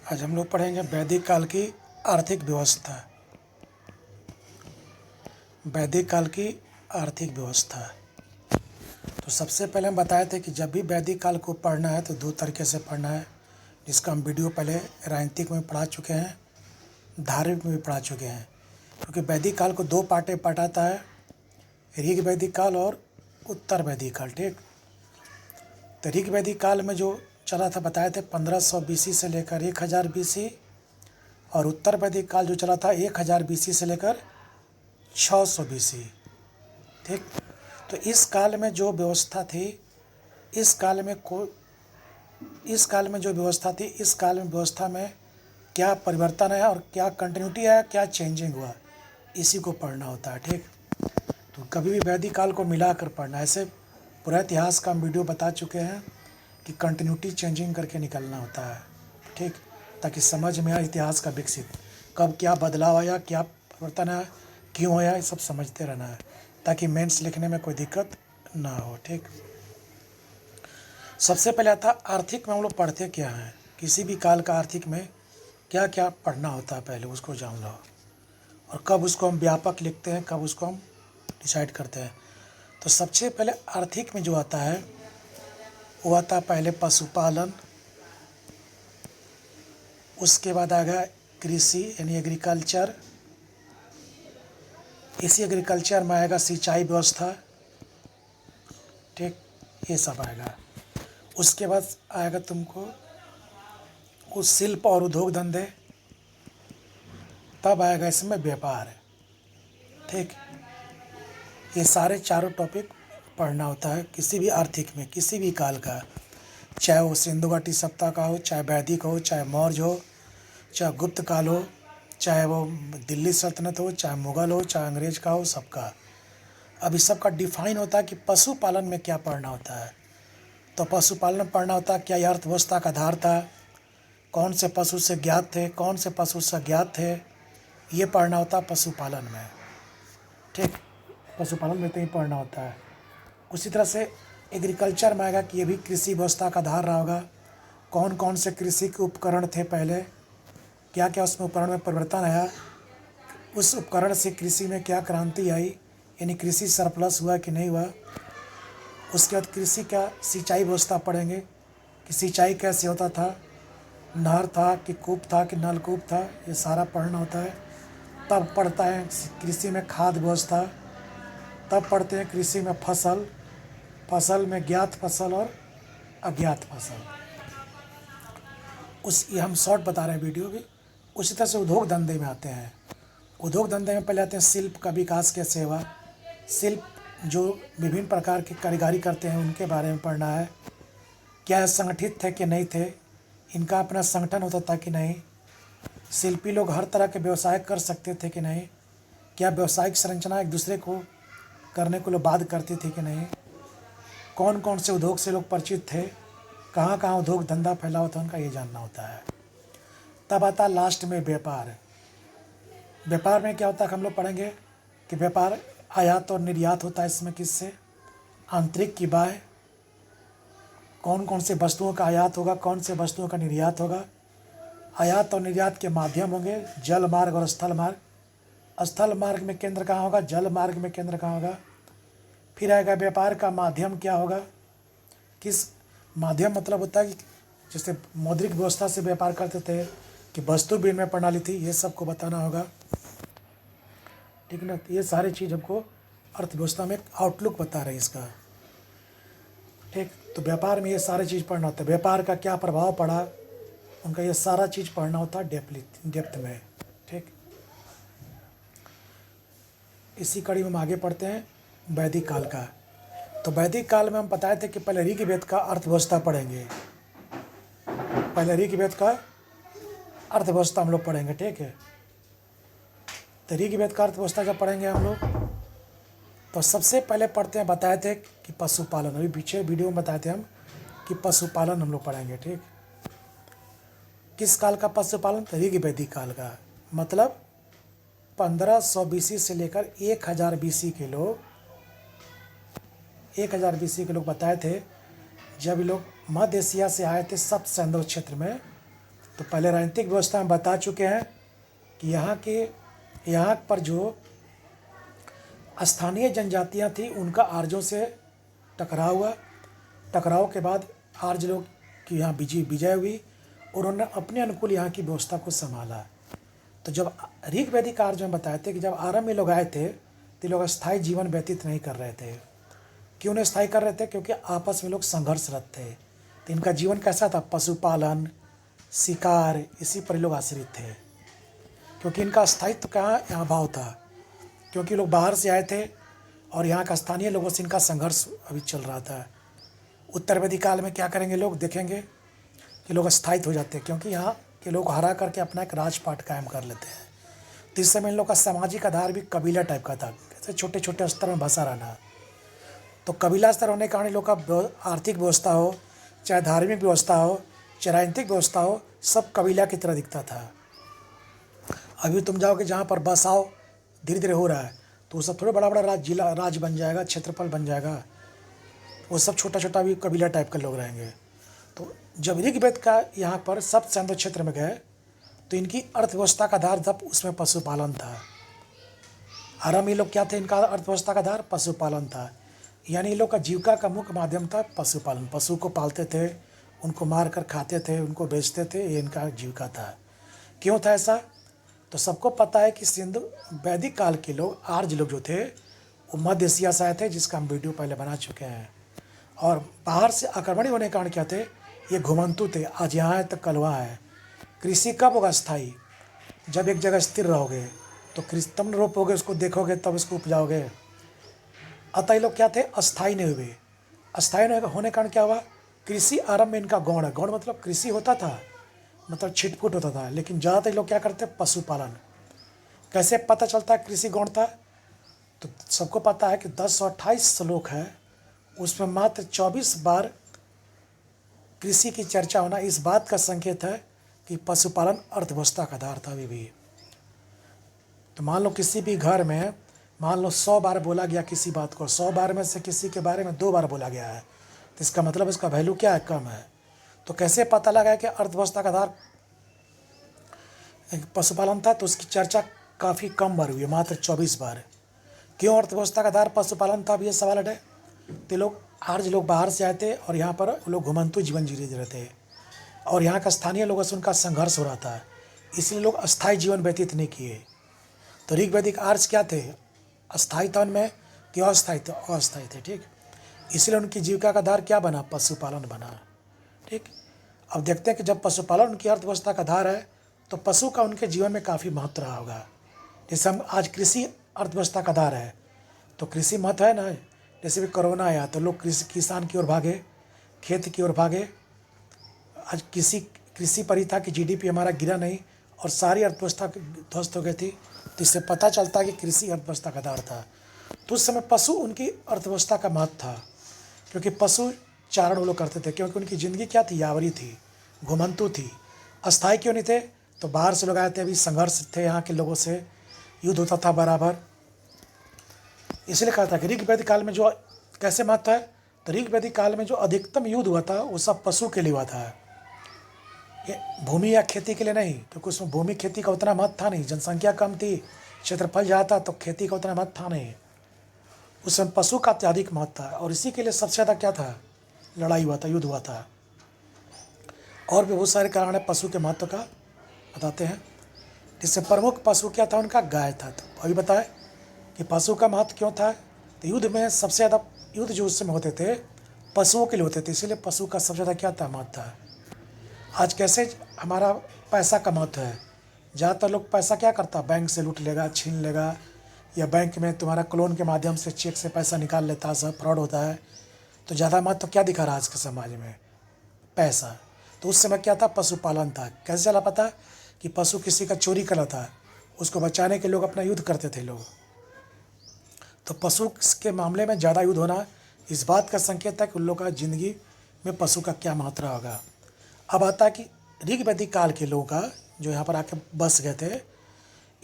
आज हम लोग पढ़ेंगे वैदिक काल की आर्थिक व्यवस्था। वैदिक काल की आर्थिक व्यवस्था। तो सबसे पहले हम बताए थे कि जब भी वैदिक काल को पढ़ना है तो दो तरीके से पढ़ना है, जिसका हम वीडियो पहले राजनीतिक में पढ़ा चुके हैं, धार्मिक में भी पढ़ा चुके हैं। क्योंकि वैदिक काल को दो पार्टे पढ़ाता है, ऋग वैदिक काल और उत्तर वैदिक काल। ठीक, तो ऋग वैदिक काल में जो चला था बताए थे 1500 BC से लेकर 1000 BC, और उत्तर वैदिक काल जो चला था 1000 BC से लेकर 600 BC। ठीक, तो इस काल में जो व्यवस्था थी, इस काल में जो व्यवस्था थी, इस काल में व्यवस्था में क्या परिवर्तन है और क्या कंटिन्यूटी है, क्या चेंजिंग हुआ, इसी को पढ़ना होता है। ठीक, तो कभी भी वैदिक काल को मिलाकर पढ़ना। ऐसे पूरा इतिहास का हम वीडियो बता चुके हैं कि कंटिन्यूटी चेंजिंग करके निकलना होता है। ठीक, ताकि समझ में आए इतिहास का विकसित, कब क्या बदलाव आया, क्या परिवर्तन आया, क्यों आया, ये सब समझते रहना है ताकि मेंस लिखने में कोई दिक्कत ना हो। ठीक, सबसे पहले आता आर्थिक में हम लोग पढ़ते क्या हैं, किसी भी काल का आर्थिक में क्या क्या पढ़ना होता है पहले उसको जान लो, और कब उसको हम व्यापक लिखते हैं, कब उसको हम डिसाइड करते हैं। तो सबसे पहले आर्थिक में जो आता है वो आता है पहले पशुपालन, उसके बाद आएगा कृषि यानी एग्रीकल्चर, इसी एग्रीकल्चर में आएगा सिंचाई व्यवस्था। ठीक, ये सब आएगा। उसके बाद आएगा तुमको कुछ शिल्प और उद्योग धंधे, तब आएगा इसमें व्यापार। ठीक, ये सारे चारों टॉपिक पढ़ना होता है किसी भी आर्थिक में, किसी भी काल का, चाहे वो सिंधु घाटी सभ्यता का हो, चाहे वैदिक हो, चाहे मौर्य हो, चाहे गुप्त काल हो, चाहे वो दिल्ली सल्तनत हो, चाहे मुग़ल हो, चाहे अंग्रेज का हो, सबका। अब इस सब का डिफाइन होता है कि पशुपालन में क्या पढ़ना होता है। तो पशुपालन में पढ़ना होता है क्या यह अर्थव्यवस्था का आधार था, कौन से पशु से ज्ञात थे, कौन से पशु से ज्ञात थे, ये पढ़ना होता है पशुपालन में। ठीक, पशुपालन में तो ही पढ़ना होता है। उसी तरह से एग्रीकल्चर में आएगा कि ये भी कृषि व्यवस्था का आधार रहा होगा, कौन कौन से कृषि के उपकरण थे पहले, क्या क्या उसमें उपकरण में परिवर्तन आया, उस उपकरण से कृषि में क्या क्रांति आई, यानी कृषि सरप्लस हुआ कि नहीं हुआ। उसके बाद कृषि का सिंचाई व्यवस्था पढ़ेंगे कि सिंचाई कैसे होता था, नहर था कि कूप था कि नलकूप था, ये सारा पढ़ना होता है। तब पढ़ता है कृषि में खाद व्यवस्था, तब पढ़ते हैं कृषि में फसल में ज्ञात फसल और अज्ञात फसल। ये हम शॉर्ट बता रहे हैं वीडियो भी। उसी तरह से उद्योग धंधे में आते हैं। उद्योग धंधे में पहले आते हैं शिल्प का विकास कैसे हुआ, शिल्प जो विभिन्न प्रकार की कारीगरी करते हैं उनके बारे में पढ़ना है। क्या संगठित थे कि नहीं थे, इनका अपना संगठन होता था कि नहीं, शिल्पी लोग हर तरह के व्यवसाय कर सकते थे कि नहीं, क्या व्यावसायिक संरचना एक दूसरे को करने को लोग बाध्य करती थी कि नहीं, कौन कौन से उद्योग से लोग परिचित थे, कहाँ कहाँ उद्योग धंधा फैला हुआ था, उनका ये जानना होता है। तब आता लास्ट में व्यापार। व्यापार में क्या होता है हम लोग पढ़ेंगे कि व्यापार आयात और निर्यात होता है। इसमें किससे, आंतरिक की बाह्य, कौन कौन से वस्तुओं का आयात होगा, कौन से वस्तुओं का निर्यात होगा। आयात और निर्यात के माध्यम होंगे जल मार्ग और स्थल मार्ग। स्थल मार्ग में केंद्र कहाँ होगा, जल मार्ग में केंद्र कहाँ होगा। फिर आएगा व्यापार का माध्यम क्या होगा, किस माध्यम मतलब होता है कि जैसे मौद्रिक व्यवस्था से व्यापार करते थे कि वस्तु विनिमय प्रणाली थी, ये सबको बताना होगा। ठीक है ना, ये सारी चीज़ हमको अर्थव्यवस्था में एक आउटलुक बता रहे हैं इसका। ठीक, तो व्यापार में ये सारी चीज़ पढ़ना होता है, व्यापार का क्या प्रभाव पड़ा, उनका ये सारा चीज़ पढ़ना होता है डेप्थ में। ठीक, इसी कड़ी में हम आगे पढ़ते हैं वैदिक काल का। तो वैदिक काल में हम बताए थे कि पहले ऋग्वेद का अर्थव्यवस्था पढ़ेंगे, पहले ऋग्वेद का अर्थव्यवस्था हम लोग पढ़ेंगे। ठीक है, तो ऋग्वेद का अर्थव्यवस्था जब पढ़ेंगे हम लोग, तो सबसे पहले पढ़ते हैं, बताए थे कि पशुपालन, अभी पीछे वीडियो में बताए थे हम कि पशुपालन हम लोग पढ़ेंगे। ठीक, किस काल का पशुपालन, तो ऋग्वैदिक काल का, मतलब 1500 BC से लेकर 1000 BC के लोग, 1000 BC के लोग बताए थे, जब लोग मध्य एशिया से आए थे सब सैंडो क्षेत्र में, तो पहले राजनीतिक व्यवस्था में बता चुके हैं कि यहाँ पर जो स्थानीय जनजातियाँ थी उनका आर्यों से टकराव हुआ। टकराव के बाद आर्य लोग की यहाँ विजय हुई और उन्होंने अपने अनुकूल यहाँ की व्यवस्था को संभाला। तो जब ऋग वैदिक आर्य में बताए थे कि जब आरंभ में लोग आए थे तो लोग स्थायी जीवन व्यतीत नहीं कर रहे थे। क्यों नहीं स्थायी कर रहे थे? क्योंकि आपस में लोग संघर्षरत थे। तो इनका जीवन कैसा था? पशुपालन, शिकार, इसी पर लोग आश्रित थे। क्योंकि इनका स्थायित्व का यहाँ अभाव था, क्योंकि लोग बाहर से आए थे और यहाँ का स्थानीय लोगों से इनका संघर्ष अभी चल रहा था। उत्तर वैदिक काल में क्या करेंगे लोग? देखेंगे कि लोग स्थायित्व हो जाते हैं, क्योंकि यहाँ के लोग हरा करके अपना एक राजपाट कायम कर लेते हैं। तो इस समय इन लोग का सामाजिक आधार भी कबीला टाइप का था, जैसे छोटे छोटे स्तर में बसा रहना। तो कबीला स्तर होने के कारण लोग का आर्थिक व्यवस्था हो, चाहे धार्मिक व्यवस्था हो, चाहे राजनीतिक व्यवस्था हो, सब कबीला की तरह दिखता था। अभी तुम जाओगे जहाँ पर बसाव धीरे धीरे हो रहा है तो वो सब थोड़ा बड़ा बड़ा जिला राज्य बन जाएगा, क्षेत्रफल बन जाएगा, वो सब छोटा छोटा भी कबीला टाइप के लोग रहेंगे। तो जब ऋग्वेद का यहाँ पर सब सैन्य क्षेत्र में गए तो इनकी अर्थव्यवस्था का आधार तब उसमें पशुपालन था। आराम ये लोग क्या थे? इनका अर्थव्यवस्था का आधार पशुपालन था, यानी ये लोग का जीविका का मुख्य माध्यम था पशुपालन। पशु को पालते थे, उनको मार कर खाते थे, उनको बेचते थे, ये इनका जीविका था। क्यों था ऐसा? तो सबको पता है कि सिंधु वैदिक काल के लोग, आर्य लोग जो थे वो मध्य एशिया से आए थे, जिसका हम वीडियो पहले बना चुके हैं। और बाहर से आक्रमणी होने के कारण क्या थे? ये घुमंतु थे। आज यहाँ है तो कल वहाँ है। कृषि कब होगा स्थायी? जब एक जगह स्थिर रहोगे तो कृषि तुम रोपोगे, उसको देखोगे, तब उसको उपजाओगे। अतः ये लोग क्या थे? अस्थायी नहीं हुए। अस्थायी होने के कारण क्या हुआ? कृषि आरंभ में इनका गौण है। गौण मतलब कृषि होता था, मतलब छिटपुट होता था, लेकिन ज़्यादातर लोग क्या करते? पशुपालन। कैसे पता चलता है कृषि गौण था? तो सबको पता है कि 1028 श्लोक है, उसमें मात्र 24 बार कृषि की चर्चा होना इस बात का संकेत है कि पशुपालन अर्थव्यवस्था का आधार था अभी भी। तो मान लो किसी भी घर में मान लो 100 बार बोला गया किसी बात को, 100 बार में से किसी के बारे में 2 बार बोला गया है, तो इसका मतलब इसका वैल्यू क्या है? कम है। तो कैसे पता लगा कि अर्थव्यवस्था का आधार पशुपालन था? तो उसकी चर्चा काफ़ी कम बार हुई है, मात्र 24 बार। क्यों अर्थव्यवस्था का आधार पशुपालन था? अब ये सवाल है। तो लोग आर्य लोग बाहर से आए थे और यहाँ पर लोग घुमंतु जीवन जी रहे थे और यहाँ का स्थानीय लोगों से उनका संघर्ष हो रहा था, इसलिए लोग अस्थायी जीवन व्यतीत नहीं किए। तो ऋग वैदिक आर्य क्या थे? अस्थायी था उनमें कि अस्थायी थे? अस्थायी थे, ठीक। इसलिए उनकी जीविका का आधार क्या बना? पशुपालन बना, ठीक। अब देखते हैं कि जब पशुपालन उनकी अर्थव्यवस्था का आधार है तो पशु का उनके जीवन में काफ़ी महत्व रहा होगा। जैसे हम आज कृषि अर्थव्यवस्था का आधार है तो कृषि महत्व है ना। जैसे भी कोरोना आया तो लोग किसान की ओर भागे, खेत की ओर भागे। आज कृषि पर ही था कि जीडीपी हमारा गिरा नहीं और सारी अर्थव्यवस्था ध्वस्त हो गई थी। तो इससे पता चलता है कि कृषि अर्थव्यवस्था का आधार था। तो उस समय पशु उनकी अर्थव्यवस्था का महत्व था, क्योंकि पशु चारण वो लोग करते थे, क्योंकि उनकी ज़िंदगी क्या थी? यावरी थी, घुमंतु थी। अस्थायी क्यों नहीं थे? तो बाहर से लोग आए थे, अभी संघर्ष थे यहाँ के लोगों से, युद्ध होता था बराबर। इसलिए कहा था कि ऋग वैदिक काल में जो कैसे महत्व है? तो ऋग वैदिक काल में जो अधिकतम युद्ध हुआ था वो सब पशु के लिए हुआ था, ये भूमि या खेती के लिए नहीं, क्योंकि उसमें भूमि खेती का उतना महत्व था नहीं। जनसंख्या कम थी, क्षेत्रफल ज़्यादा था, तो खेती का उतना महत्व था नहीं। उसमें पशु का अत्यधिक महत्व था और इसी के लिए सबसे ज़्यादा क्या था? लड़ाई हुआ था, युद्ध हुआ था। और भी बहुत सारे कारण है पशु के महत्व का, बताते हैं। जिससे प्रमुख पशु क्या था? उनका गाय था। तो अभी बताएं कि पशु का महत्व क्यों था? तो युद्ध में सबसे ज़्यादा युद्ध जो उस समय होते थे पशुओं के लिए होते थे, इसीलिए पशु का सबसे ज़्यादा क्या था? महत्व था। आज कैसे हमारा पैसा का महत्व है? ज़्यादातर लोग पैसा क्या करता? बैंक से लूट लेगा, छीन लेगा, या बैंक में तुम्हारा क्लोन के माध्यम से चेक से पैसा निकाल लेता है, सब फ्रॉड होता है। तो ज़्यादा महत्व क्या दिखा रहा है आज के समाज में? पैसा। तो उस समय क्या था? पशुपालन था। कैसे चला पता? कि पशु किसी का चोरी कर था, उसको बचाने के लोग अपना युद्ध करते थे लोग। तो पशु के मामले में ज़्यादा युद्ध होना इस बात का संकेत है कि उन लोगों का ज़िंदगी में पशु का क्या महत्व होगा। अब आता है कि ऋग वैदिक काल के लोगों का जो यहाँ पर आके बस गए थे,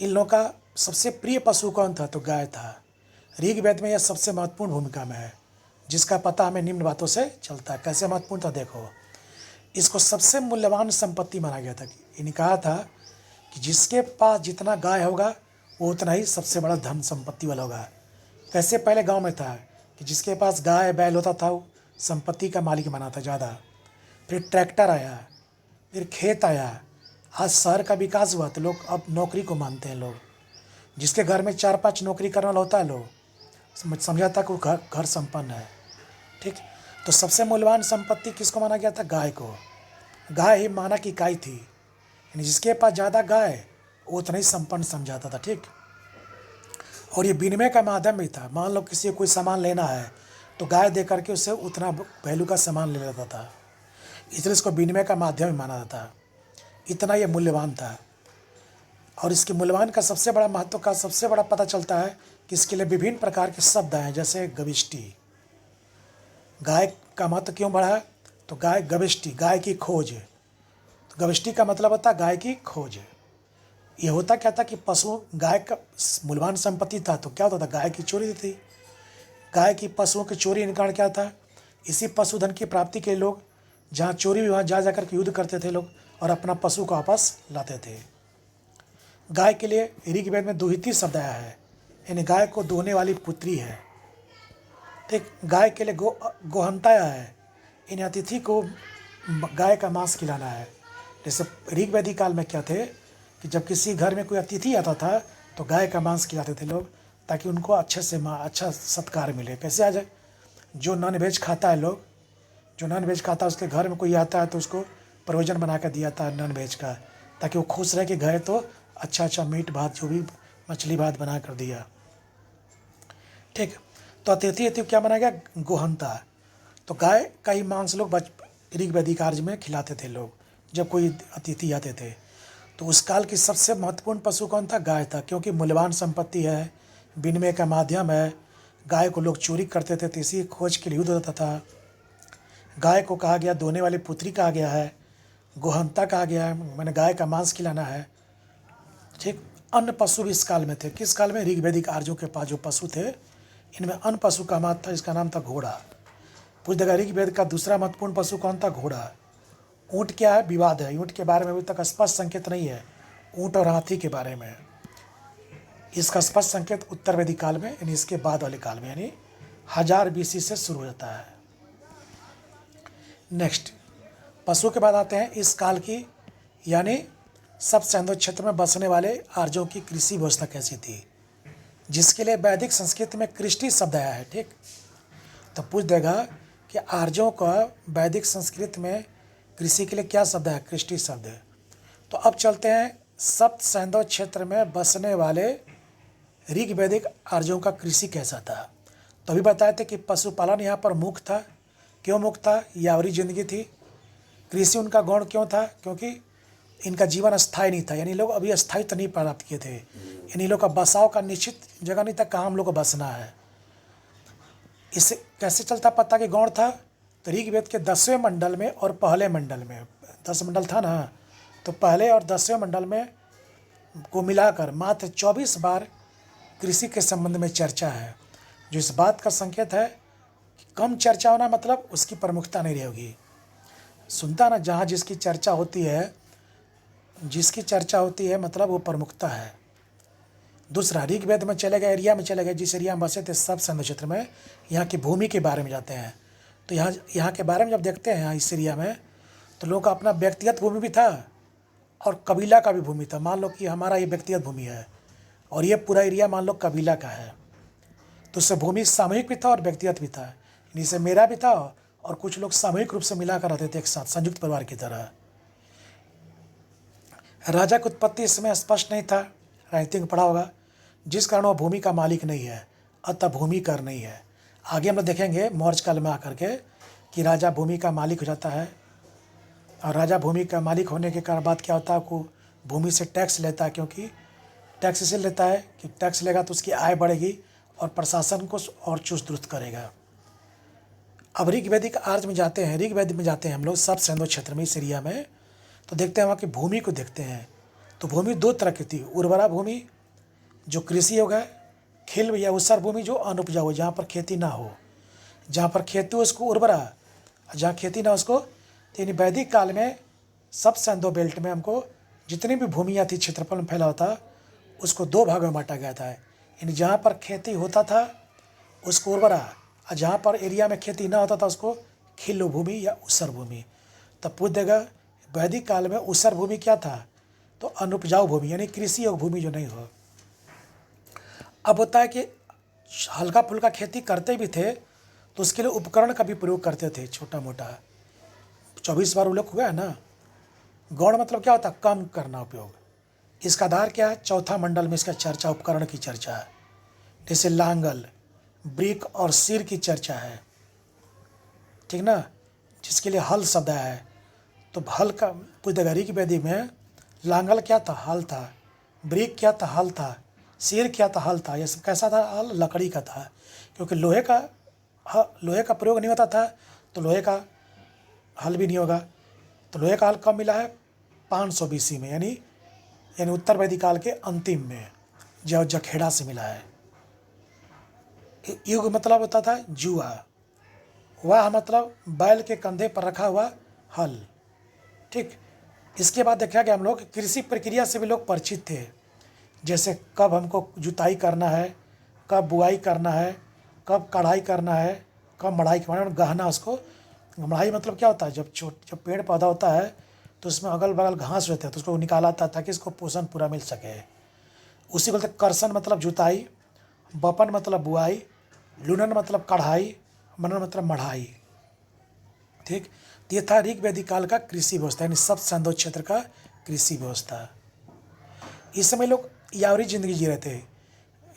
इन लोगों का सबसे प्रिय पशु कौन था? तो गाय था। ऋग वेद में यह सबसे महत्वपूर्ण भूमिका में है, जिसका पता हमें निम्न बातों से चलता है। कैसे महत्वपूर्ण था? देखो, इसको सबसे मूल्यवान संपत्ति माना गया था। इन्हें कहा था कि जिसके पास जितना गाय होगा वो उतना ही सबसे बड़ा धन संपत्ति वाला होगा। कैसे पहले गांव में था कि जिसके पास गाय बैल होता था वो संपत्ति का मालिक बना था ज़्यादा। फिर ट्रैक्टर आया, फिर खेत आया। आज शहर का विकास हुआ तो लोग अब नौकरी को मानते हैं। लोग जिसके घर में 4-5 नौकरी करने वाला होता है, लोग समझा था कि वो घर संपन्न है। ठीक, तो सबसे मूल्यवान संपत्ति किसको माना गया था? गाय को। गाय ही माना की इकाई थी, यानी जिसके पास ज़्यादा गाय वो उतना ही संपन्न समझाता था। ठीक, और ये विनिमय का माध्यम भी था। मान लो किसी को कोई सामान लेना है तो गाय दे करके उससे उतना वैल्यू का सामान ले लेता था, इसलिए इसको विनिमय का माध्यम ही माना जाता। इतना ये मूल्यवान था। और इसके मूल्यवान का सबसे बड़ा महत्व का सबसे बड़ा पता चलता है कि इसके लिए विभिन्न प्रकार के शब्द हैं, जैसे गविष्टि। गाय का महत्व क्यों बढ़ा? तो गाय गविष्टि, गाय की खोज। तो गविष्टि का मतलब होता है गाय की खोज। ये होता क्या था कि पशु गाय का मूल्यवान संपत्ति था, तो क्या होता था? गाय की चोरी थी। गाय की पशुओं की चोरी निकाल क्या था? इसी पशुधन की प्राप्ति के लोग जहाँ चोरी भी वहाँ जा जाकर के युद्ध करते थे लोग और अपना पशु को वापस लाते थे। गाय के लिए ऋग्वेद में दुहिती शब्द आया है, यानी गाय को दोहने वाली पुत्री है। ठीक, गाय के लिए गोहंता आया है, इन अतिथि को गाय का मांस खिलाना है। जैसे ऋग्वेदिक काल में क्या थे कि जब किसी घर में कोई अतिथि आता था तो गाय का मांस खिलाते थे लोग, ताकि उनको अच्छे से अच्छा सत्कार मिले। कैसे आ जाए? जो नॉन वेज खाता है, लोग जो नॉन वेज खाता है उसके घर में कोई आता है तो उसको प्रोविजन बना कर दिया था नॉन वेज का, ताकि वो खुश रहे कि गए तो अच्छा मीट भात जो भी मछली भात बना कर दिया। ठीक, तो अतिथि क्या माना गया? गोहंता। तो गाय का ही मांस लोग ऋग्वेदिक कार्य में खिलाते थे लोग जब कोई अतिथि आते थे। तो उस काल की सबसे महत्वपूर्ण पशु कौन था? गाय था, क्योंकि मूल्यवान संपत्ति है, विनिमय का माध्यम है। गाय को लोग चोरी करते थे तो इसी खोज के लिए युद्ध होता था। गाय को कहा गया दोने वाली पुत्री कहा गया है, गोहंता कहा गया है, मैंने गाय का मांस खिलाना है। ठीक, अन्य पशु भी इस काल में थे। किस काल में? ऋग्वेदिक आर्यों के पास जो पशु थे इनमें अन्य पशु का महत्व था, इसका नाम था घोड़ा। पूछ देगा ऋग्वेद का दूसरा महत्वपूर्ण पशु कौन था? घोड़ा। ऊँट क्या है? विवाद है, ऊँट के बारे में अभी तक स्पष्ट संकेत नहीं है। ऊँट और हाथी के बारे में इसका स्पष्ट संकेत उत्तर वैदिक काल में, यानी इसके बाद वाले काल में, यानी 1000 BC से शुरू हो जाता है। नेक्स्ट, पशु के बाद आते हैं इस काल की, यानी सब सैंधव क्षेत्र में बसने वाले आर्यों की कृषि व्यवस्था कैसी थी, जिसके लिए वैदिक संस्कृत में कृष्टि शब्द आया है। ठीक, तो पूछ देगा कि आर्यों का वैदिक संस्कृत में कृषि के लिए क्या शब्द है? कृष्टि शब्द। तो अब चलते हैं सप्त सैंधव क्षेत्र में बसने वाले ऋग्वैदिक आर्यों का कृषि कैसा था। तो अभी बताए थे कि पशुपालन यहाँ पर मुख्य था। क्यों मुख्य था? यावरी जिंदगी थी। कृषि उनका गौण क्यों था? क्योंकि इनका जीवन अस्थायी नहीं था, यानी लोग अभी अस्थायित्व नहीं प्राप्त किए थे, यानी लोग का बसाव का निश्चित जगह नहीं था कहाँ हम लोग को बसना है। इससे कैसे चलता पता कि गौण था? तो ऋग्वेद के 10वें मंडल में और पहले मंडल में, 10 मंडल था ना, तो पहले और 10वें मंडल में को मिलाकर मात्र 24 बार कृषि के संबंध में चर्चा है, जो इस बात का संकेत है कि कम चर्चा होना मतलब उसकी प्रमुखता नहीं रहेगी। सुनता ना, जहाँ जिसकी चर्चा होती है मतलब वो प्रमुखता है। दूसरा, ऋग्वेद में चले गए, एरिया में चले गए, जिस एरिया में बसे थे सब सैंधव क्षेत्र में, यहाँ की भूमि के बारे में जाते हैं। तो यहाँ के बारे में जब देखते हैं यहाँ इस एरिया में, तो लोगों का अपना व्यक्तिगत भूमि भी था और कबीला का भी भूमि था। मान लो कि हमारा ये व्यक्तिगत भूमि है और ये पूरा एरिया मान लो कबीला का है, तो उससे भूमि सामूहिक भी था और व्यक्तिगत भी था। जिससे मेरा भी था और कुछ लोग सामूहिक रूप से मिला कर रहते थे एक साथ, संयुक्त परिवार की तरह। राजा की उत्पत्ति इसमें स्पष्ट नहीं था, राजनीति में पढ़ा होगा, जिस कारण वह भूमि का मालिक नहीं है, अतः भूमि कर नहीं है। आगे हम लोग देखेंगे मौर्य काल में आकर के कि राजा भूमि का मालिक हो जाता है, और राजा भूमि का मालिक होने के कारण बाद क्या होता है, को भूमि से टैक्स लेता है, क्योंकि टैक्स इसलिए लेता है कि टैक्स लेगा तो उसकी आय बढ़ेगी और प्रशासन को और चुस्त दुरुस्त करेगा। अब ऋग्वैदिक आर्य में जाते हैं, ऋग्वेद में जाते हैं हम लोग सब सैंधव क्षेत्र में, इस एरिया में, तो देखते हैं वहाँ की भूमि को देखते हैं। तो भूमि दो तरह की थी, उर्वरा भूमि जो कृषि योग्य है, खिल या ऊसर भूमि जो अनुपजाऊ है, जहाँ पर खेती ना हो। जहाँ पर खेती हो उसको उर्वरा, जहाँ खेती ना हो उसको। तो यानी वैदिक काल में सब सैंधव बेल्ट में हमको जितनी भी भूमियाँ थी क्षेत्रफल में फैला होता, उसको 2 भागों में बांटा गया था। यानी जहाँ पर खेती होता था उसको उर्वरा, और जहाँ पर एरिया में खेती ना होता था उसको खिल्ल भूमि या ऊसर भूमि। तब पूछ देगा वैदिक काल में ऊसर भूमि क्या था, तो अनुपजाऊ भूमि यानी कृषि योग्य भूमि जो नहीं हो। अब होता है कि हल्का फुल्का खेती करते भी थे तो उसके लिए उपकरण का भी प्रयोग करते थे, छोटा मोटा। 24 बार उल्लेख हुआ है ना। गौण मतलब क्या होता है, कम करना उपयोग। इसका आधार क्या है, चौथा मंडल में इसका चर्चा, उपकरण की चर्चा है। जैसे लांगल, ब्रिक और सिर की चर्चा है, ठीक ना, जिसके लिए हल शब्द है। तो हल का पुस्तक की वेदी में लांगल क्या था, हल था। ब्रिक क्या था, हल था। सिर क्या था, हल था। यह सब कैसा था, हल लकड़ी का था, क्योंकि लोहे का प्रयोग नहीं होता था, तो लोहे का हल भी नहीं होगा। तो लोहे का हल कब मिला है, 500 BC में, यानी उत्तर वैदिक काल के अंतिम में, जो जखेड़ा से मिला है। युग मतलब होता था जुआ, वाह मतलब बैल के कंधे पर रखा हुआ हल, ठीक। इसके बाद देखा गया हम लोग कृषि प्रक्रिया से भी लोग परिचित थे। जैसे कब हमको जुताई करना है, कब बुआई करना है, कब कढ़ाई करना है, कब मढ़ाई करना है, गहना उसको। मढ़ाई मतलब क्या होता है, जब पेड़ पौधा होता है तो उसमें अगल बगल घास रहते हैं, तो उसको निकाला था ताकि इसको पोषण पूरा मिल सके। उसी को बोलते कर्षण मतलब जुताई, बपन मतलब बुआई, लुनन मतलब कढ़ाई, मनन मतलब मढ़ाई, ठीक। तो ये था ऋग वैदिक काल का कृषि व्यवस्था, यानी सब संदो क्षेत्र का कृषि व्यवस्था। इस समय लोग यावरी जिंदगी जी रहे थे,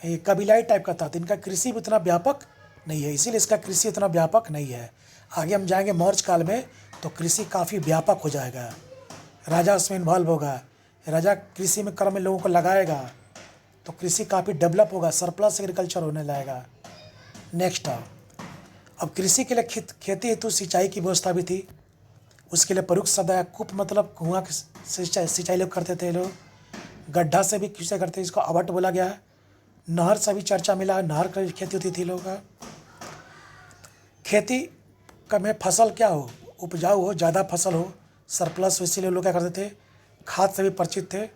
ये कबीलाई टाइप का था, तो इनका कृषि भी उतना व्यापक नहीं है, इसीलिए इसका कृषि उतना व्यापक नहीं है। आगे हम जाएंगे मौर्य काल में तो कृषि काफ़ी व्यापक हो जाएगा, राजा उसमें इन्वॉल्व होगा, राजा कृषि में क्रम में लोगों को लगाएगा, तो कृषि काफ़ी डेवलप होगा, सरप्लस एग्रीकल्चर होने लगेगा। नेक्स्ट, अब कृषि के लिए खेती हेतु सिंचाई की व्यवस्था भी थी। उसके लिए प्रयुक्त शब्द है कूप, मतलब कुआं से सिंचाई लोग करते थे लोग। गड्ढा से भी किसे करते, इसको अवट बोला गया है। नहर से भी चर्चा मिला, नहर की खेती होती थी लोगों का। खेती का में फसल क्या हो, उपजाऊ हो, ज़्यादा फसल हो, सरप्लस हो, इसीलिए लोग क्या करते थे, खाद से भी परिचित थे।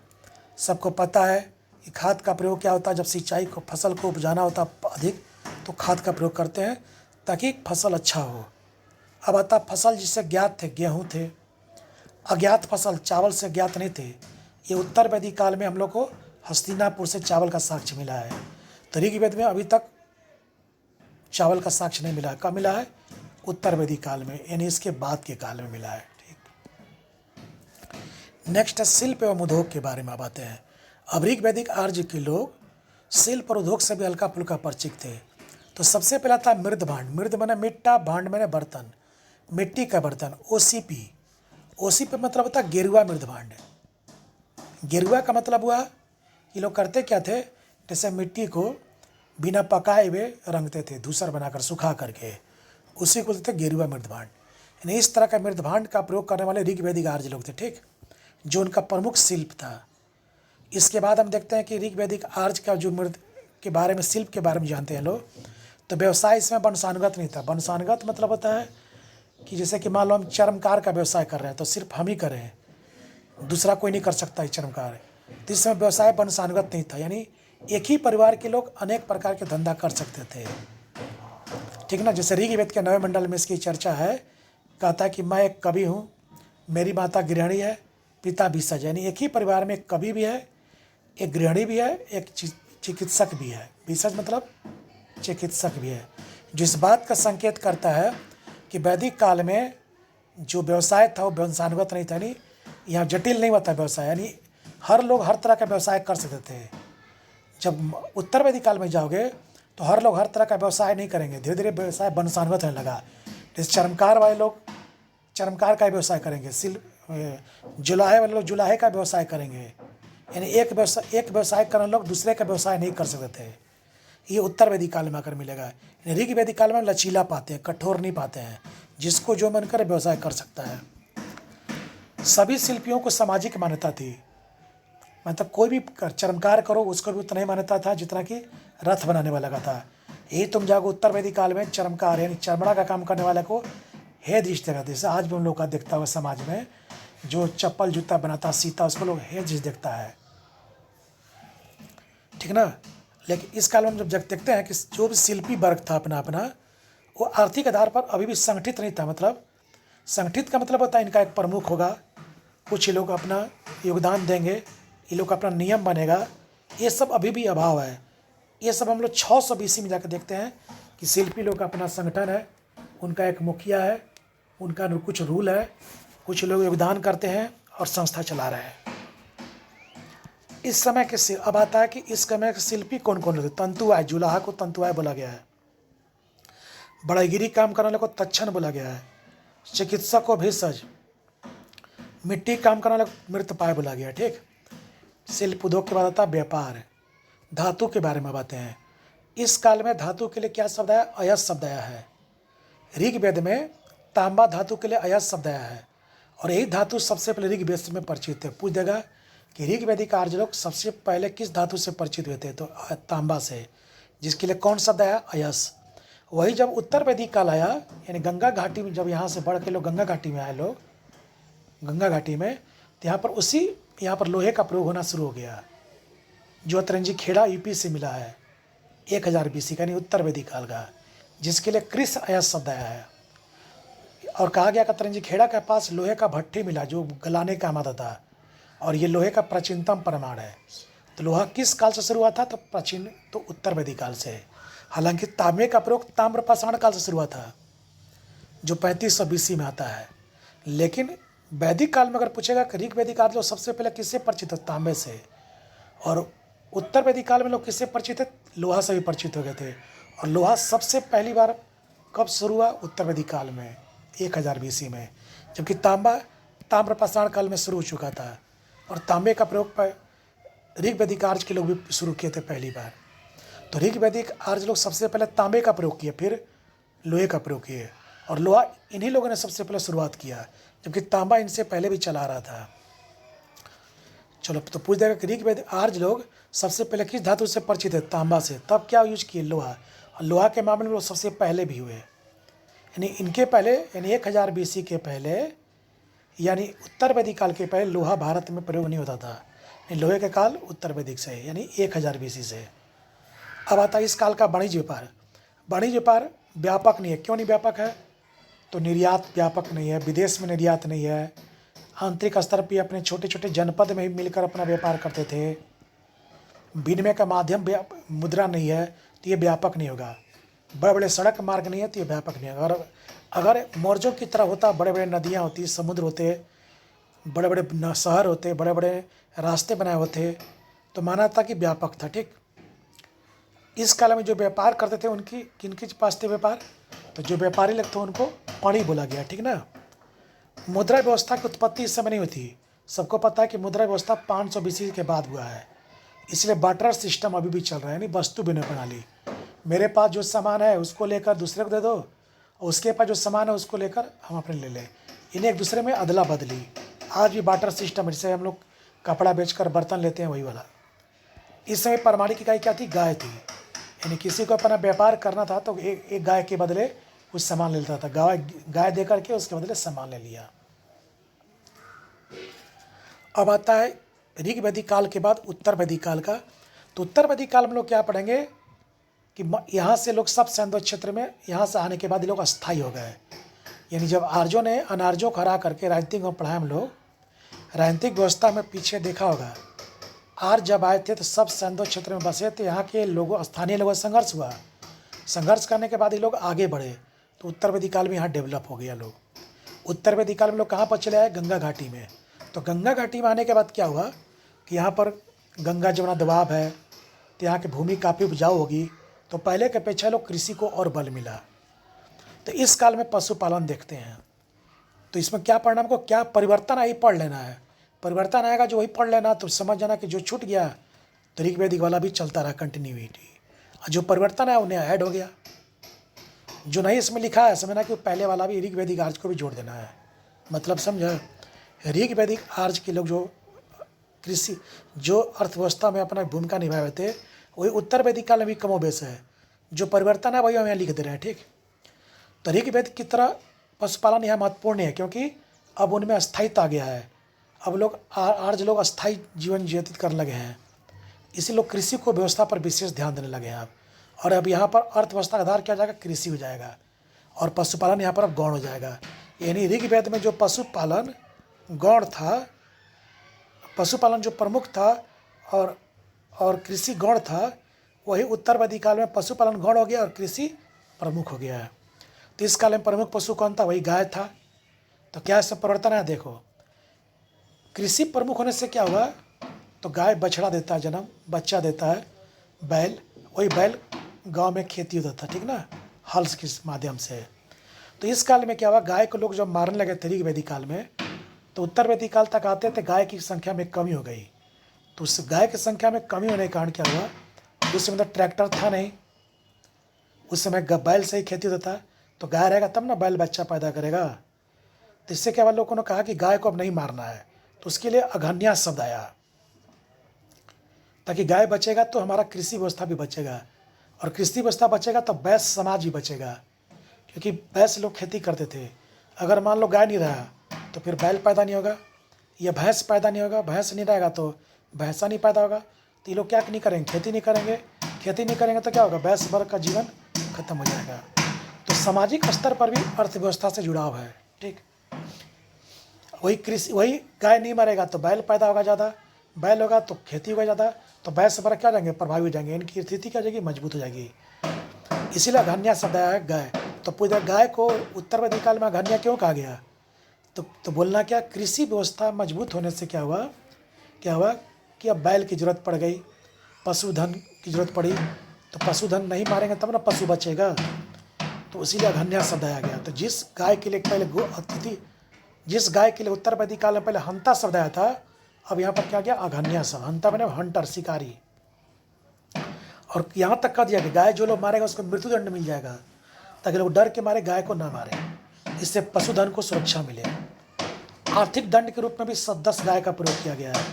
सबको पता है कि खाद का प्रयोग क्या होता है, जब सिंचाई को फसल को उपजाना होता अधिक तो खाद का प्रयोग करते हैं ताकि फसल अच्छा हो। अब आता फसल जिससे ज्ञात थे, गेहूँ थे। अज्ञात फसल चावल से ज्ञात नहीं थे। ये उत्तर वैदिक काल में हम लोग को हस्तिनापुर से चावल का साक्ष्य मिला है। तो ऋग्वेद में अभी तक चावल का साक्ष्य नहीं मिला। कब मिला है, उत्तर वैदिक काल में, यानी इसके बाद के काल में मिला है, ठीक। नेक्स्ट है शिल्प एवं उद्योग के बारे में बातें हैं। अब ऋग्वैदिक आर्य के लोग शिल्प और उद्योग से भी हल्का फुल्का परिचित थे। तो सबसे पहला था मृद भांड। मृद माने मिट्टा, भांड माने बर्तन, मिट्टी का बर्तन। ओसीपी, ओसीपी मतलब होता है गेरुआ मृद भांड। गेरुआ का मतलब हुआ ये लोग करते क्या थे, जैसे मिट्टी को बिना पकाए हुए रंगते थे, धूसर बनाकर सुखा करके, उसी को बोलते थे गेरुआ मृद भांड। यानी इस तरह का मृद भांड का प्रयोग करने वाले ऋग्वैदिक आर्य लोग थे, ठीक, जो उनका प्रमुख शिल्प था। इसके बाद हम देखते हैं कि ऋग्वैदिक आर्य का जो मृद के बारे में, शिल्प के बारे में जानते हैं लोग, तो व्यवसाय इसमें वंशानुगत नहीं था। वंशानुगत मतलब होता है कि जैसे कि मान लो हम चर्मकार का व्यवसाय कर रहे हैं तो सिर्फ हम ही करें, दूसरा कोई नहीं कर सकता है चर्मकार। तो इस समय व्यवसाय वंशानुगत नहीं था, यानी एक ही परिवार के लोग अनेक प्रकार के धंधा कर सकते थे, ठीक ना। जैसे ऋग्वेद के 9वें मंडल में इसकी चर्चा है, कहता है कि मैं एक कवि हूँ, मेरी माता गृहिणी है, पिता भिषज। यानी एक ही परिवार में एक कवि भी है, एक गृहिणी भी है, एक चिकित्सक भी है। भिषज मतलब चिकित्सक भी है, जिस बात का संकेत करता है कि वैदिक काल में जो व्यवसाय था वो वंशानुगत नहीं था, यानी यहाँ जटिल नहीं होता व्यवसाय, यानी हर लोग हर तरह का व्यवसाय कर सकते थे। जब उत्तर वैदिक काल में जाओगे तो हर लोग हर तरह का व्यवसाय नहीं करेंगे, धीरे धीरे व्यवसाय वंशानुगत होने लगा। जैसे चर्मकार वाले लोग चर्मकार का व्यवसाय करेंगे, जुलाहे वाले लोग जुलाहे का व्यवसाय करेंगे, यानी एक व्यवसाय करने लोग दूसरे का व्यवसाय नहीं कर सकते थे। ये उत्तर वैदिक काल में आकर मिलेगा। ऋग वैदिक काल में लचीला पाते हैं, कठोर नहीं पाते हैं, जिसको जो मन करे व्यवसाय कर सकता है। सभी शिल्पियों को सामाजिक मान्यता थी, मतलब कोई भी चर्मकार करो उसको भी उतना ही मान्यता था जितना कि रथ बनाने वाला का था। यही तुम जाओगे उत्तर वैदिक काल में चर्मकार यानी चमड़ा का काम करने वाले को हे दृष्टि देगा। जैसे आज भी हम लोग का देखता हुआ समाज में जो चप्पल जूता बनाता सीता, उसको लोग हेय चीज़ देखता है, ठीक ना। लेकिन इस काल में हम जब देखते हैं कि जो भी शिल्पी वर्ग था अपना अपना, वो आर्थिक आधार पर अभी भी संगठित नहीं था। मतलब संगठित का मतलब होता है इनका एक प्रमुख होगा, कुछ ये लोग अपना योगदान देंगे, ये लोग का अपना नियम बनेगा, ये सब अभी भी अभाव है। ये सब हम लोग 600 BC में जाकर देखते हैं कि शिल्पी लोग का अपना संगठन है, उनका एक मुखिया है, उनका कुछ रूल है, कुछ लोग योगदान करते हैं और संस्था चला रहे हैं। इस समय के अब आता है कि इस समय के शिल्पी कौन कौन होते। तंतुआय, जुलाहा को तंतुआय बोला गया है। बढ़ईगिरी काम करने वाले को तक्षण बोला गया है। चिकित्सक को भेषज, मिट्टी काम करने वाले को मृतपाय बोला गया। ठीक, शिल्प उद्योग के बाद आता है व्यापार। धातु के बारे में बातें हैं। इस काल में धातु के लिए क्या शब्द आया? अयस शब्द आया है। ऋग्वेद में तांबा धातु के लिए अयस शब्द आया है, और यही धातु सबसे पहले ऋग्वेद में परिचित है। पूछ देगा कि ऋग्वेदिक आर्य लोग सबसे पहले किस धातु से परिचित हुए थे? तो तांबा से, जिसके लिए कौन शब्द आया? अयस। वही जब उत्तर वैदिक काल आया, यानी गंगा घाटी में, जब यहाँ से बढ़ के लोग गंगा घाटी में आए, लोग गंगा घाटी में, तो यहाँ पर लोहे का प्रयोग होना शुरू हो गया, जो अतरंजी खेड़ा यूपी से मिला है 1000 BC का, यानी उत्तर वैदिक काल का, जिसके लिए कृष अयस शब्द आया है। और कहा गया कि अतरंजी खेड़ा के पास लोहे का भट्टी मिला जो गलाने का काम आता था, और ये लोहे का प्राचीनतम प्रमाण है। तो लोहा किस काल से शुरू हुआ था? तो प्राचीन तो उत्तर वैदिक काल से। हालांकि तांबे का प्रयोग ताम्रपाषाण काल से शुरू हुआ था, जो 3500 BC में आता है। लेकिन वैदिक काल में अगर पूछेगा कि ऋग्वेदिक काल लोग सबसे पहले किससे परिचित है? तांबे से। और उत्तर वैदिक काल में लोग किससे परिचित है? लोहा से भी परिचित हो गए थे। और लोहा सबसे पहली बार कब शुरू हुआ? उत्तर वैदिक काल में 1000 BC में, जबकि तांबा ताम्रपाषाण काल में शुरू हो चुका था। और तांबे का प्रयोग ऋग्वेदिक आर्य के लोग भी शुरू किए थे पहली बार। तो ऋग्वेदिक आर्य लोग सबसे पहले तांबे का प्रयोग किए, फिर लोहे का प्रयोग किए, और लोहा इन्हीं लोगों ने सबसे पहले शुरुआत किया, जबकि तांबा इनसे पहले भी चला रहा था। चलो, तो पूछ देगा कि ऋग्वेदिक आर्य लोग सबसे पहले किस धातु से परिचित है? तांबा से। तब क्या यूज किए? लोहा। और लोहा के मामले में लोग सबसे पहले भी हुए, यानी इनके पहले, यानी 1000 BC के पहले, यानी उत्तर वैदिक काल के पहले लोहा भारत में प्रयोग नहीं होता था। लोहे का काल उत्तर वैदिक से, यानी 1000 BC से। अब आता है इस काल का वाणिज्य व्यापार। वाणिज्य व्यापार व्यापक नहीं है। क्यों नहीं व्यापक है? तो निर्यात व्यापक नहीं है, विदेश में निर्यात नहीं है, आंतरिक स्तर पर अपने छोटे छोटे जनपद में ही मिलकर अपना व्यापार करते थे, विनिमय का माध्यम मुद्रा नहीं है, तो ये व्यापक नहीं होगा। बड़े बड़े सड़क मार्ग नहीं है, तो ये व्यापक नहीं होगा। और अगर मौर्यों की तरह होता, बड़े बड़े नदियाँ होती, समुद्र होते, बड़े बड़े शहर होते, बड़े बड़े रास्ते बनाए होते, तो माना था कि व्यापक था। ठीक, इस काल में जो व्यापार करते थे उनकी किनके पास थे व्यापार? तो जो व्यापारी लोग थे उनको पणी बोला गया। ठीक ना। मुद्रा व्यवस्था की उत्पत्ति इस समय नहीं हुई। सबको पता है कि मुद्रा व्यवस्था 500 BC के बाद हुआ है, इसलिए बार्टर सिस्टम अभी भी चल रहा है, यानी वस्तु विनिमय प्रणाली। मेरे पास जो सामान है उसको लेकर दूसरे को दे दो, और उसके पास जो सामान है उसको लेकर हम अपने ले लें। इन्हें एक दूसरे में अदला बदली। आज भी बार्टर सिस्टम है, जिससे हम लोग कपड़ा बेचकर बर्तन लेते हैं, वही वाला। इस समय प्रमाणिक इकाई क्या थी? गाय थी। यानी किसी को अपना व्यापार करना था तो एक गाय के बदले कुछ सामान ले लेता था। गाय दे करके उसके बदले सामान ले लिया। अब आता है ऋग्वेदिक काल के बाद उत्तर वैदिक काल का। तो उत्तर वैदिक काल में लोग क्या पढ़ेंगे कि यहाँ से लोग सब सैंधव क्षेत्र में, यहाँ से आने के बाद लोग अस्थायी हो गए। यानी जब आर्यों ने अनार्यों को हरा करके राजनीतिक में पढ़ाए हम लोग, राजनीतिक व्यवस्था में पीछे देखा होगा, आर्य जब आए थे तो सब सैंधव क्षेत्र में बसे थे। यहाँ के लोगों, स्थानीय लोगों से संघर्ष हुआ। संघर्ष करने के बाद ये लोग आगे बढ़े, तो उत्तर वैदिक काल में यहाँ डेवलप हो गया लोग। उत्तर वैदिक काल में लोग कहाँ पर चले आए? गंगा घाटी में। तो गंगा घाटी में आने के बाद क्या हुआ कि यहाँ पर गंगा जमुना दबाव है, तो यहाँ की भूमि काफ़ी उपजाऊ होगी, तो पहले के अपेक्षा लोग कृषि को और बल मिला। तो इस काल में पशुपालन देखते हैं। तो इसमें क्या पढ़ना हमको? क्या परिवर्तन आई, पढ़ लेना है। परिवर्तन आएगा जो वही पढ़ लेना, तो समझ जाना कि जो छूट गया तो ऋग्वेदिक वाला भी चलता रहा, कंटिन्यूटी। जो परिवर्तन है उन्हें ऐड हो गया, जो नहीं इसमें लिखा है समझना कि पहले वाला भी ऋग्वेदिक आर्य को भी जोड़ देना है। मतलब समझा? ऋग्वेदिक आर्य के लोग जो कृषि, जो अर्थव्यवस्था में अपना भूमिका निभाए हुए थे, वही उत्तर वैदिक काल में भी कमोबेश है। जो परिवर्तन है वही हम यहाँ लिख दे रहे हैं। ठीक, तो ऋग्वेद की तरह पशुपालन यहाँ महत्वपूर्ण है, क्योंकि अब उनमें स्थायित्व आ गया है। अब लोग आज लोग अस्थायी जीवन व्यतीत करने लगे हैं, इसी लोग कृषि को व्यवस्था पर विशेष ध्यान देने लगे हैं अब। और अब यहाँ पर अर्थव्यवस्था का आधार क्या हो जाएगा, कृषि हो जाएगा, और पशुपालन यहाँ पर अब गौण हो जाएगा। यानी ऋग्वेद में जो पशुपालन गौण था, पशुपालन जो प्रमुख था और कृषि गौण था, वही उत्तर वैदिक काल में पशुपालन गौण हो गया और कृषि प्रमुख हो गया है। तो इस काल में प्रमुख पशु कौन था, वही गाय था। तो क्या इसमें परिवर्तन है, देखो कृषि प्रमुख होने से क्या हुआ, तो गाय बछड़ा देता है, जन्म बच्चा देता है, बैल, वही बैल गांव में खेती होता था, ठीक ना, हल के माध्यम से। तो इस काल में क्या हुआ, गाय को लोग जब मारने लगे थे ऋग्वेदिक काल में, तो उत्तर वैदिक काल तक आते थे गाय की संख्या में कमी हो गई। तो उस गाय की संख्या में कमी होने के कारण क्या हुआ, उस समय तो ट्रैक्टर था नहीं, उस समय बैल से ही खेती होता था, तो गाय रहेगा तब ना बैल बच्चा पैदा करेगा। तो इससे क्या हुआ, लोगों ने कहा कि गाय को अब नहीं मारना है, तो उसके लिए अघन्या शब्द आया, ताकि गाय बचेगा तो हमारा कृषि व्यवस्था भी बचेगा, और कृषि व्यवस्था बचेगा तो वैश्य समाज भी बचेगा, क्योंकि वैश्य लोग खेती करते थे। अगर मान लो गाय नहीं रहा तो फिर बैल पैदा नहीं होगा, या भैंस पैदा नहीं होगा, भैंस नहीं रहेगा तो भैंसा नहीं पैदा होगा, तो ये लोग क्या नहीं करेंगे, खेती नहीं करेंगे। खेती नहीं करेंगे तो क्या होगा, वैश्य वर्ग का जीवन खत्म हो जाएगा। तो सामाजिक स्तर पर भी अर्थव्यवस्था से जुड़ाव है, ठीक। वही कृषि, वही गाय नहीं मरेगा तो बैल पैदा होगा ज़्यादा, बैल होगा तो खेती होगा ज़्यादा, तो वैश्य वर्ग क्या हो जाएंगे, प्रभावित हो जाएंगे, इनकी स्थिति क्या हो जाएगी, मजबूत हो जाएगी। इसीलिए अघन्या शब्द आया है गाय। तो पूरे गाय को उत्तर वैदिक काल में अघन्या क्यों कहा गया, तो बोलना क्या, कृषि व्यवस्था मजबूत होने से क्या हुआ कि अब बैल की जरूरत पड़ गई, पशुधन की जरूरत पड़ी, तो पशुधन नहीं मारेंगे तब ना पशु बचेगा, तो इसीलिए अघन्या शब्द आया गया। तो जिस गाय के लिए पहले गो अतिथि, जिस गाय के लिए उत्तर वैदिक काल में पहले हंता शब्द आया था, अब यहाँ पर क्या गया, अघन्या शब्द। हंता मैंने हंटर, शिकारी। और यहाँ तक कह दिया कि गाय जो लोग मारेगा उसको मृत्युदंड मिल जाएगा, ताकि लोग डर के मारे गाय को ना मारे, इससे पशुधन को सुरक्षा मिले। आर्थिक दंड के रूप में भी 10 गाय का प्रयोग किया गया है,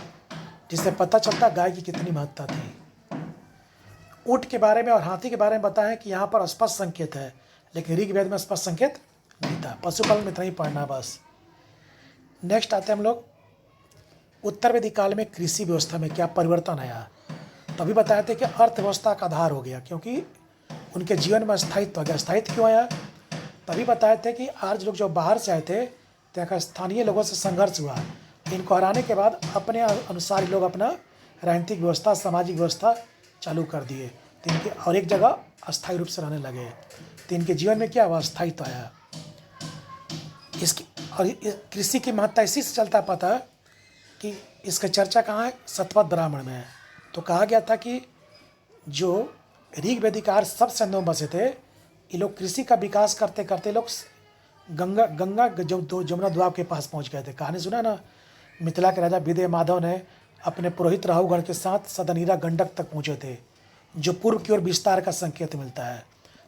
जिससे पता चलता गाय की कितनी महत्ता थी। ऊँट के बारे में और हाथी के बारे में बताएं कि यहाँ पर स्पष्ट संकेत है, लेकिन ऋग्वेद में स्पष्ट संकेत नहीं था। पशुपालन में इतना ही पढ़ना बस। नेक्स्ट आते हैं हम लोग, उत्तर वैदिक काल में कृषि व्यवस्था में क्या परिवर्तन आया। तभी बताए थे कि अर्थव्यवस्था का आधार हो गया, क्योंकि उनके जीवन में स्थायित्व आ गया। स्थायित्व क्यों आया, तभी बताए थे कि आज लोग जो बाहर से आए थे, तो यहाँ स्थानीय लोगों से संघर्ष हुआ। इनको हराने के बाद अपने अनुसार लोग अपना राजनीतिक व्यवस्था, सामाजिक व्यवस्था चालू कर दिए, तो इनके और एक जगह अस्थायी रूप से रहने लगे। तो इनके जीवन में क्या हुआ, स्थायित्व आया। इसकी और कृषि की महत्ता इसी से चलता पता कि इसका चर्चा कहाँ है, शतपथ ब्राह्मण में है। तो कहा गया था कि जो ऋग्वेदिक आर्य सब संधों में बसे थे, ये लोग कृषि का विकास करते करते लोग गंगा जमुना द्वाब के पास पहुंच गए थे। कहानी सुना ना, मिथिला के राजा विदय माधव ने अपने पुरोहित राहुगण के साथ सदनीरा गंडक तक पहुंचे थे, जो पूर्व की ओर विस्तार का संकेत मिलता है,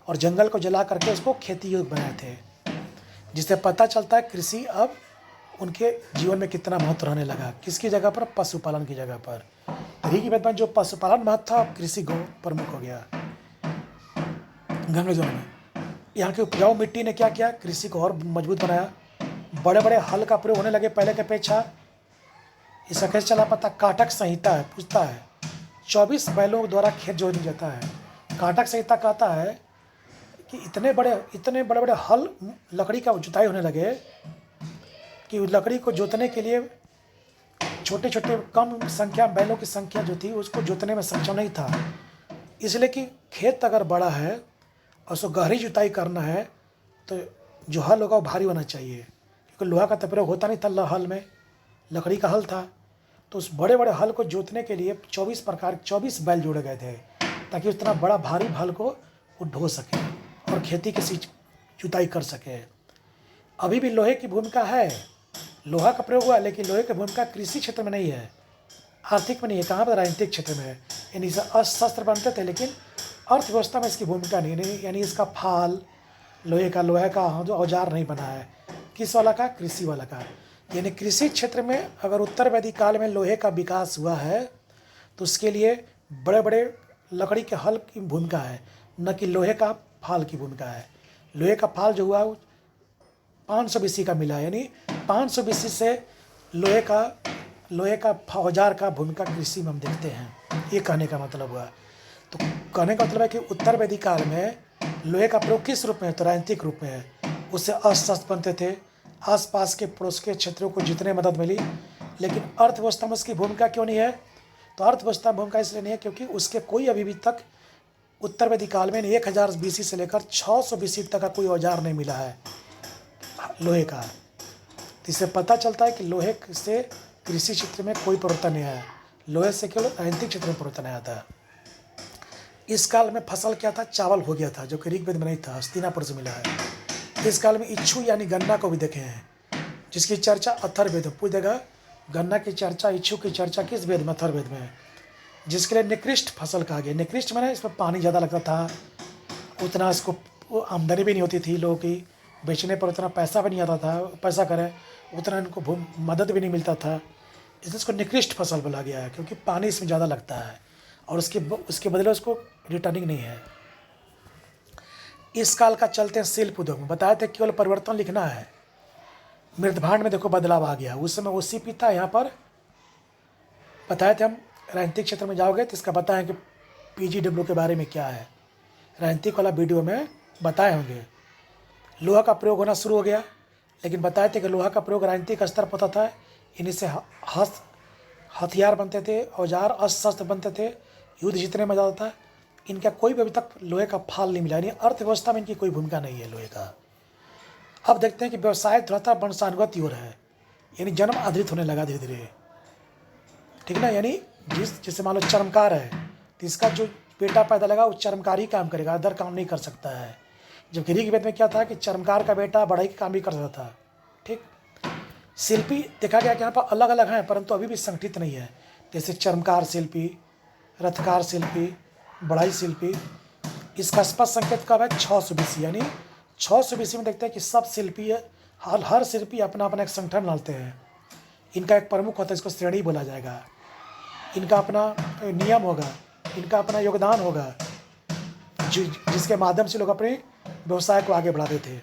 और जंगल को जला करके उसको खेती योग्य बनाए थे, जिससे पता चलता है कृषि अब उनके जीवन में कितना महत्व रहने लगा। किसकी जगह पर, पशुपालन की जगह पर। ऋग्वेद में जो पशुपालन महत्व था, अब कृषि गौ प्रमुख हो गया। गंगा जमुना में यहाँ की उपजाऊ मिट्टी ने क्या किया, कृषि को और मजबूत बनाया। बड़े बड़े हल का प्रयोग होने लगे पहले के अपेक्षा। इसका कैसे चला पता, काटक संहिता है, पूछता है 24 बैलों द्वारा खेत जोत जाता है। काटक संहिता कहता है कि इतने बड़े बड़े हल, लकड़ी का जुताई होने लगे कि लकड़ी को जोतने के लिए छोटे छोटे कम संख्या बैलों की संख्या जो थी उसको जोतने में सक्षम नहीं था। इसलिए कि खेत अगर बड़ा है और उसको गहरी जुताई करना है, तो जो हल होगा वो भारी होना चाहिए, क्योंकि लोहा का तो प्रयोग होता नहीं था हल में, लकड़ी का हल था। तो उस बड़े बड़े हल को जोतने के लिए 24 बैल जोड़े गए थे, ताकि उतना बड़ा भारी हल को वो ढो सके और खेती की जुताई कर सके। अभी भी लोहे की भूमिका है, लोहा का प्रयोग हुआ, लेकिन लोहे की भूमिका कृषि क्षेत्र में नहीं है, आर्थिक में नहीं है। कहाँ पर, राजनीतिक क्षेत्र में है। यानी शस्त्र बनते थे, लेकिन अर्थव्यवस्था में इसकी भूमिका नहीं। यानी इसका फाल लोहे का जो औजार नहीं बना है। किस वाला का, कृषि वाला का। यानी कृषि क्षेत्र में अगर उत्तर वैदिक काल में लोहे का विकास हुआ है, तो उसके लिए बड़े बड़े लकड़ी के हल की भूमिका है, न कि लोहे का फाल की भूमिका है। लोहे का फाल जो हुआ 500 BC का मिला, यानी 500 BC से लोहे का लोहे का औजार का भूमिका कृषि में हम देखते हैं, ये कहने का मतलब हुआ। तो कहने का मतलब है कि उत्तर वैदिक काल में लोहे का प्रयोग किस रूप में है, तो राजनीतिक रूप में है। उससे अस्त्र शस्त्र बनते थे, आसपास के पड़ोस के क्षेत्रों को जितने मदद मिली। लेकिन अर्थव्यवस्था में उसकी भूमिका क्यों नहीं है, तो अर्थव्यवस्था में भूमिका इसलिए नहीं है क्योंकि उसके कोई अभी भी तक उत्तर वैदिक काल में 1000 BC से लेकर 600 BC तक का कोई औजार नहीं मिला है लोहे का। तो इससे पता चलता है कि लोहे से कृषि क्षेत्र में कोई परिवर्तन नहीं आया, लोहे से केवल राजनीतिक क्षेत्र में परिवर्तन आया था। इस काल में फसल क्या था, चावल हो गया था, जो कि ऋग्वेद में नहीं था, हस्तिनापुर से मिला है। इस काल में इच्छू यानी गन्ना को भी देखे हैं, जिसकी चर्चा अथर्ववेद में पूछेगा। गन्ना की चर्चा, इच्छू की चर्चा किस वेद में, अथर्ववेद में है, जिसके लिए निकृष्ट फसल कहा गया। निकृष्ट मैंने इसमें पानी ज़्यादा लगता था, उतना इसको आमदनी भी नहीं होती थी लोगों की, बेचने पर उतना पैसा भी नहीं आता था, पैसा करें उतना इनको मदद भी नहीं मिलता था, इसलिए इसको निकृष्ट फसल बोला गया है, क्योंकि पानी इसमें ज़्यादा लगता है और उसके बदले उसको रिटर्निंग नहीं है। इस काल का चलते हैं शिल्प उद्योग में, बताए थे केवल परिवर्तन लिखना है। मृदभांड में देखो बदलाव आ गया, उस समय ओसीपी था, यहाँ पर बताए थे हम। राजनीतिक क्षेत्र में जाओगे तो इसका बताएं कि PGW के बारे में क्या है, राजनीतिक वाला वीडियो में बताए होंगे। लोहा का प्रयोग होना शुरू हो गया, लेकिन बताए थे कि लोहा का प्रयोग राजनीतिक स्तर पर होता था। इन्हीं से हथियार बनते थे, औजार अस्त्र शस्त्र बनते थे, युद्ध जीतने में ज़्यादा था। इनका कोई भी अभी तक लोहे का फाल नहीं मिला, यानी अर्थव्यवस्था में इनकी कोई भूमिका नहीं है लोहे का। अब देखते हैं कि व्यवसाय थोड़ा सा वंशानुगत हो रहा है, यानी जन्म आधारित होने लगा धीरे धीरे, ठीक ना। यानी जैसे मान लो चर्मकार है, तो इसका जो बेटा पैदा लगा वो चर्मकारी काम करेगा, अदर काम नहीं कर सकता है। जबकि ऋग्वेद में क्या था कि चर्मकार का बेटा बढ़ई का काम भी कर सकता था, ठीक। शिल्पी देखा गया कि यहाँ पर अलग अलग हैं, परंतु अभी भी संगठित नहीं है। जैसे चर्मकार शिल्पी, रथकार शिल्पी, बढ़ई शिल्पी। इसका स्पष्ट संकेत कब है, 600 BC, यानी 600 BC में देखते हैं कि सब शिल्पी हर शिल्पी अपना अपना एक संगठन डालते हैं। इनका एक प्रमुख होता है, इसको श्रेणी बोला जाएगा। इनका अपना नियम होगा, इनका अपना योगदान होगा, जिसके माध्यम से लोग अपने व्यवसाय को आगे बढ़ाते थे।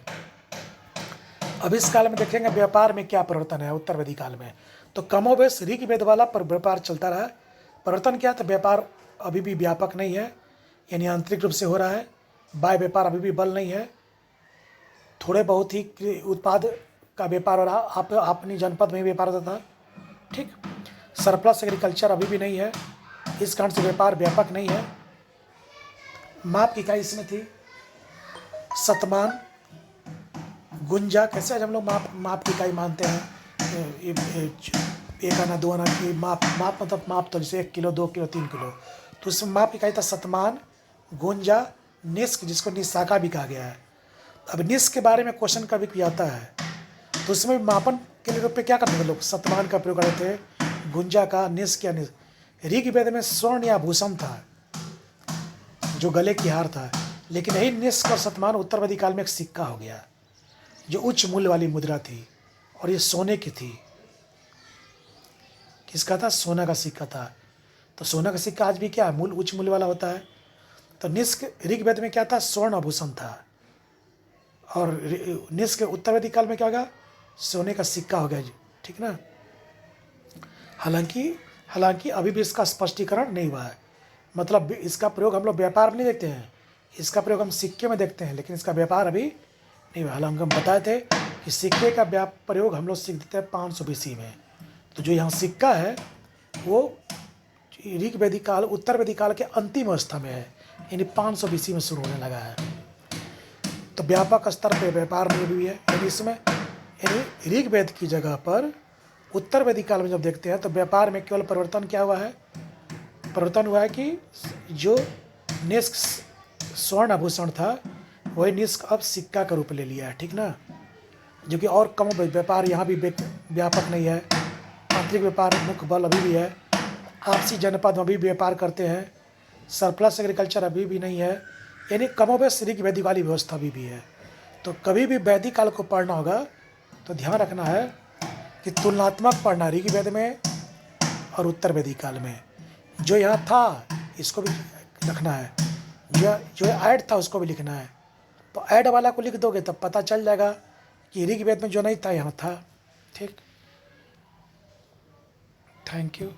अब इस काल में देखेंगे व्यापार में क्या परिवर्तन है उत्तर वैदिक काल में। तो कमोबेश ऋग्वेद वाला पर व्यापार चलता रहा। परिवर्तन क्या, तो व्यापार अभी भी व्यापक नहीं है, यानी आंतरिक रूप से हो रहा है। बाह्य व्यापार अभी भी बल नहीं है, थोड़े बहुत ही उत्पाद का व्यापार हो रहा। अपनी जनपद में व्यापार होता था, ठीक। सरप्लस एग्रीकल्चर अभी भी नहीं है, इस कारण से व्यापार व्यापक नहीं है। माप की इकाई इसमें थी शतमान, गुंजा। कैसे आज हम लोग माप की इकाई मानते हैं, एक आना दो आना की माप मतलब माप, तो जैसे 1 किलो 2 किलो 3 किलो, तो उसमें माप इकाई था शतमान, गुंजा, निष्क, जिसको निशाका भी कहा गया है। अब निष्क के बारे में क्वेश्चन कभी भी आता है, तो उसमें मापन के लिए रूप में क्या करते थे लोग, शतमान का प्रयोग करते थे, गुंजा का, निष्क या निष्क। ऋग्वेद में स्वर्ण या आभूषण था, जो गले की हार था, लेकिन यही निष्क और शतमान उत्तर वैदिक काल में एक सिक्का हो गया, जो उच्च मूल्य वाली मुद्रा थी, और ये सोने की थी। किसका था, सोना का सिक्का था। तो सोना का सिक्का आज भी क्या है, उच्च मूल्य वाला होता है। तो निष्क ऋग्वेद में क्या था, स्वर्ण आभूषण था, और निष्क उत्तर वैदिक काल में क्या होगा, सोने का सिक्का हो गया जी, ठीक ना। हालांकि अभी भी इसका स्पष्टीकरण नहीं हुआ है, मतलब इसका प्रयोग हम लोग व्यापार में नहीं देखते हैं, इसका प्रयोग हम सिक्के में देखते हैं, लेकिन इसका व्यापार अभी नहीं हुआ। हालांकि हम बताए थे कि सिक्के का प्रयोग हम लोग सीख देते हैं 500 BC में। तो जो यहाँ सिक्का है वो ऋग्वेदिक काल, उत्तर वैदिक काल के अंतिम अवस्था में है, यानी 500 BC में शुरू होने लगा है। तो व्यापक स्तर पर व्यापार में भी है, यानी इसमें यानी ऋग्वेद की जगह पर उत्तर वैदिक काल में जब देखते हैं तो व्यापार में केवल परिवर्तन क्या हुआ है, परिवर्तन हुआ है कि जो निष्क स्वर्ण आभूषण था वही निष्क अब सिक्का का रूप ले लिया है, ठीक ना। जो कि और कम व्यापार यहाँ भी व्यापक नहीं है, आंतरिक व्यापार मुख्य बल अभी भी है, आपसी जनपद में भी व्यापार करते हैं, सरप्लस एग्रीकल्चर अभी भी नहीं है, यानी कमोबेश ऋग्वेदिक वाली व्यवस्था भी है। तो कभी भी वैदिक काल को पढ़ना होगा तो ध्यान रखना है कि तुलनात्मक पढ़ना ऋग्वेद में और उत्तर वैदिक काल में। जो यहाँ था इसको भी रखना है, जो ऐड था उसको भी लिखना है। तो ऐड वाला को लिख दोगे तब पता चल जाएगा कि ऋग्वेद में जो नहीं था यहाँ था, ठीक। Thank you.